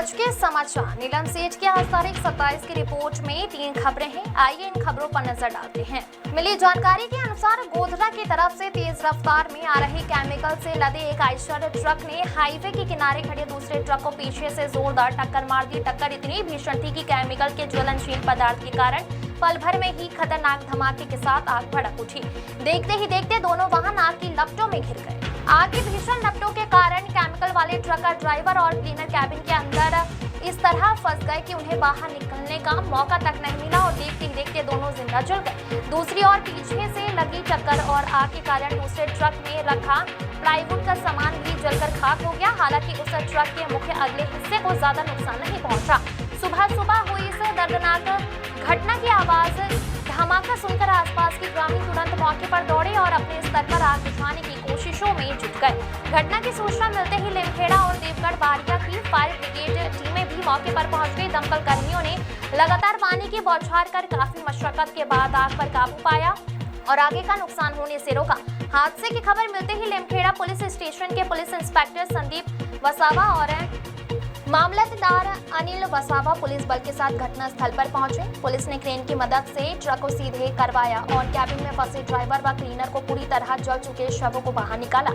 आज के समाचार नीलम सेठ की आज तारीख 27 की रिपोर्ट में 3 खबरें हैं। आइए इन खबरों पर नजर डालते हैं। मिली जानकारी के अनुसार गोधरा की तरफ से तेज रफ्तार में आ रही केमिकल से लदे एक आइशर ट्रक ने हाईवे के किनारे खड़े दूसरे ट्रक को पीछे से जोरदार टक्कर मार दी। टक्कर इतनी भीषण थी कि केमिकल के ज्वलनशील पदार्थ के कारण पल भर में ही खतरनाक धमाके के साथ आग भड़क उठी। देखते ही देखते दोनों वाहन आग की लपटों में घिर गए। आग की भीषण लपटों के कारण केमिकल वाले ट्रक का ड्राइवर और क्लीनर कैबिन के अंदर इस तरह फंस गए कि उन्हें बाहर निकलने का मौका तक नहीं मिला और देखते ही देखते दोनों जिंदा जल गए। दूसरी ओर पीछे से लगी टक्कर और आग के कारण दूसरे ट्रक में रखा प्लाईवुड का सामान भी जलकर खाक हो गया। हालांकि उस ट्रक के मुख्य अगले हिस्से को ज्यादा नुकसान नहीं पहुंचा। सुबह सुबह हुई इस दर्दनाक घटना की आवाज धमाका सुनकर आसपास के ग्रामीण तुरंत मौके पर दौड़े और अपने स्तर पर आग बुझाने की कोशिशों में जुट गए। घटना की सूचना मिलते ही लिमखेड़ा और देवगढ़ बारिया की फायर ब्रिगेड टीमें भी मौके पर पहुंच गई। दमकल कर्मियों ने लगातार पानी की बौछार कर काफी मशक्कत के बाद आग पर काबू पाया और आगे का नुकसान होने से रोका। हादसे की खबर मिलते ही लिमखेड़ा पुलिस स्टेशन के पुलिस इंस्पेक्टर संदीप वसावा और मामलतदार अनिल वसावा पुलिस बल के साथ घटनास्थल पर पहुंचे। पुलिस ने क्रेन की मदद से ट्रक को सीधे करवाया और कैबिन में फंसे ड्राइवर व क्लीनर को पूरी तरह जल चुके शवों को बाहर निकाला।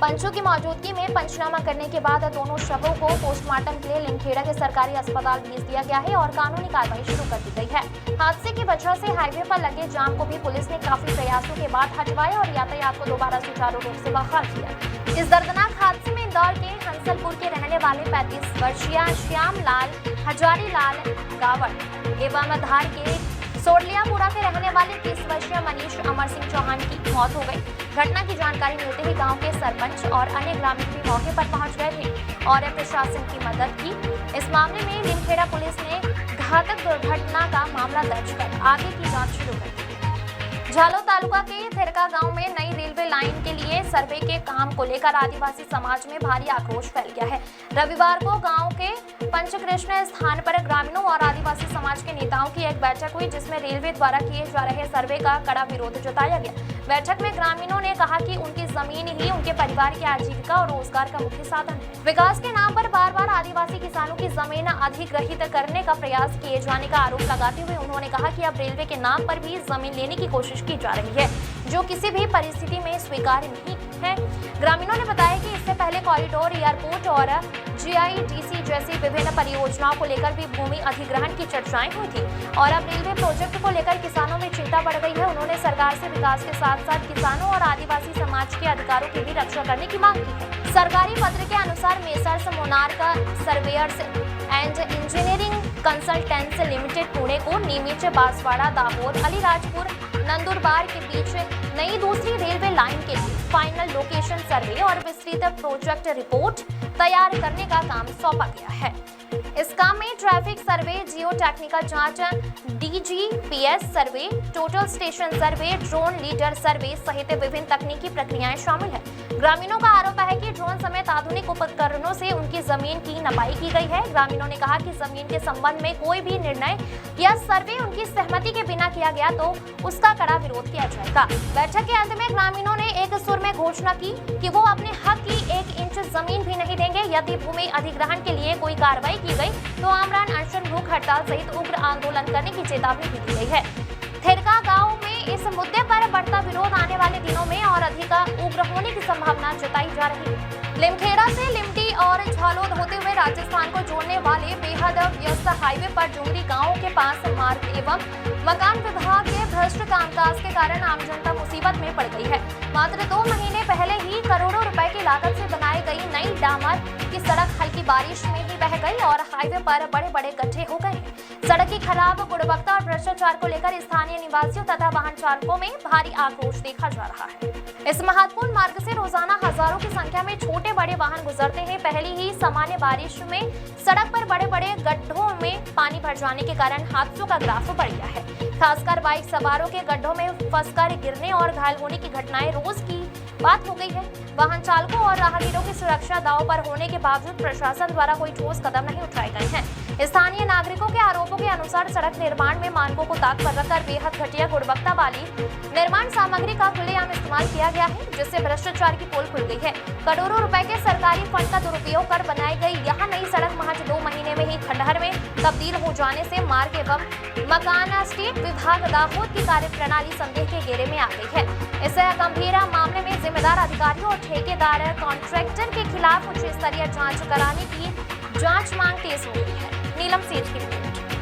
पंचों की मौजूदगी में पंचनामा करने के बाद दोनों शवों को पोस्टमार्टम के लिए लिमखेड़ा के सरकारी अस्पताल भेज दिया गया है और कानूनी कार्रवाई शुरू कर दी गई है। हादसे की वजह से हाईवे पर लगे जाम को भी पुलिस ने काफी प्रयासों के बाद हटवाया और यातायात को दोबारा सुचारू रूप से बहाल किया। इस दर्दनाक हादसे में इंदौर के हंसलपुर के रहने वाले 35 वर्षीय श्यामलाल हजारीलाल गावड़ एवं धार के सोडलियापुरा के रहने वाले 30 वर्षीय मनीष अमर सिंह चौहान की मौत हो गई। घटना की जानकारी मिलते ही गांव के सरपंच और अन्य ग्रामीण भी मौके पर पहुंच गए थे और प्रशासन की मदद की। इस मामले में लिमखेड़ा पुलिस ने घातक दुर्घटना का मामला दर्ज कर आगे की जांच शुरू कर दी। झालो तालुका के थेरका गांव में नई रेलवे लाइन के लिए सर्वे के काम को लेकर आदिवासी समाज में भारी आक्रोश फैल गया है। रविवार को गांव के पंचकृष्ण स्थान पर ग्रामीणों और आदिवासी समाज के नेताओं की एक बैठक हुई, जिसमें रेलवे द्वारा किए जा रहे सर्वे का कड़ा विरोध जताया गया। बैठक में ग्रामीणों ने कहा कि उनकी जमीन ही उनके परिवार की आजीविका और रोजगार का मुख्य साधन है। विकास के नाम पर बार बार आदिवासी किसानों की जमीन अधिग्रहित करने का प्रयास किए जाने का आरोप लगाते हुए उन्होंने कहा कि अब रेलवे के नाम पर भी जमीन लेने की कोशिश की जा रही है, जो किसी भी परिस्थिति में स्वीकार्य नहीं है। ग्रामीणों ने बताया कि इससे पहले कॉरिडोर, एयरपोर्ट और GIDC जैसी विभिन्न परियोजनाओं को लेकर भी भूमि अधिग्रहण की चर्चाएं हुई थी और अब रेलवे प्रोजेक्ट को लेकर किसानों में चिंता बढ़ गई है। उन्होंने सरकार से विकास के साथ साथ किसानों और आदिवासी समाज के अधिकारों की भी रक्षा करने की मांग की है। सरकारी पत्र के अनुसार messrs monarch surveyor's and engineering consultants limited Pune को नीमच, बांसवाड़ा, दाहोद, अलीराजपुर, नंदुरबार के बीच नई दूसरी रेलवे लाइन के लिए फाइनल लोकेशन सर्वे और विस्तृत प्रोजेक्ट रिपोर्ट तैयार करने का काम सौंपा गया है। इस काम में ट्रैफिक सर्वे, जियो टेक्निकल जांच, DGPS survey, total station survey, drone lidar survey सहित विभिन्न तकनीकी प्रक्रियाएं शामिल है। ग्रामीणों का आरोप है कि ड्रोन समेत आधुनिक उपकरणों से उनकी जमीन की नपाई की गई है। ग्रामीणों ने कहा कि जमीन के संबंध में कोई भी निर्णय या सर्वे उनकी सहमति के बिना किया गया तो उसका कड़ा विरोध किया जाएगा। बैठक के अंत में ग्रामीणों ने एक सुर में घोषणा की कि वो अपने हक की 1 इंच जमीन भी नहीं देंगे। यदि भूमि अधिग्रहण के लिए कोई कार्रवाई की गई तो आमरण अनशन, भूख हड़ताल सहित उग्र आंदोलन करने की चेतावनी भी दी गई है। थेरका गांव में इस मुद्दे पर बढ़ता विरोध आने वाले दिनों में और अधिक उग्र होने की संभावना जताई जा रही है। लिमखेड़ा से लिमटी और झालोद होते हुए राजस्थान को जोड़ने वाले बेहद व्यस्त हाईवे पर डुंगरी गांव के पास मार्ग एवं मकान विभाग के भ्रष्ट कामकाज के कारण आम जनता मुसीबत में पड़ गई है। मात्र 2 महीने पहले ही करोड़ों रुपए की लागत से बनाई गई नई डामर की सड़क हल्की बारिश में ही बह गई और हाईवे पर बड़े बड़े गड्ढे हो गए हैं। सड़क की खराब गुणवत्ता और भ्रष्टाचार को लेकर स्थानीय निवासियों तथा वाहन चालकों में भारी आक्रोश देखा जा रहा है। इस महत्वपूर्ण मार्ग से रोजाना हजारों की संख्या में छोटे बड़े वाहन गुजरते हैं। पहले ही सामान्य बारिश में सड़क पर बड़े बड़े गड्ढों में पानी भर जाने के कारण हादसों का ग्राफ बढ़ गया है। खासकर बाइक सवारों के गड्ढों में फंसकर गिरने और घायल होने की घटनाएं रोज की बात हो गई है। वाहन चालकों और राहगीरों की सुरक्षा दांव पर होने के बावजूद प्रशासन द्वारा कोई ठोस कदम नहीं उठाए गए हैं। स्थानीय नागरिकों के आरोपों के अनुसार सड़क निर्माण में मानकों को ताक पर रखकर बेहद घटिया गुणवत्ता वाली निर्माण सामग्री का खुलेआम इस्तेमाल किया गया है, जिससे भ्रष्टाचार की पोल खुल गई है। करोड़ों रुपए के सरकारी फंड का दुरुपयोग कर बनाई गई यह नई सड़क महज 2 महीने में ही खंडहर में तब्दील हो जाने से मार्ग एवं मकान स्टेट विभाग दाहोद की कार्यप्रणाली संदेह के घेरे में आ गई है। इस गंभीर मामले में जिम्मेदार अधिकारियों और ठेकेदार कॉन्ट्रैक्टर के खिलाफ उच्च स्तरीय जांच कराने की जांच मांग तेज हो गई है। नीलम सेठ की रिपोर्ट।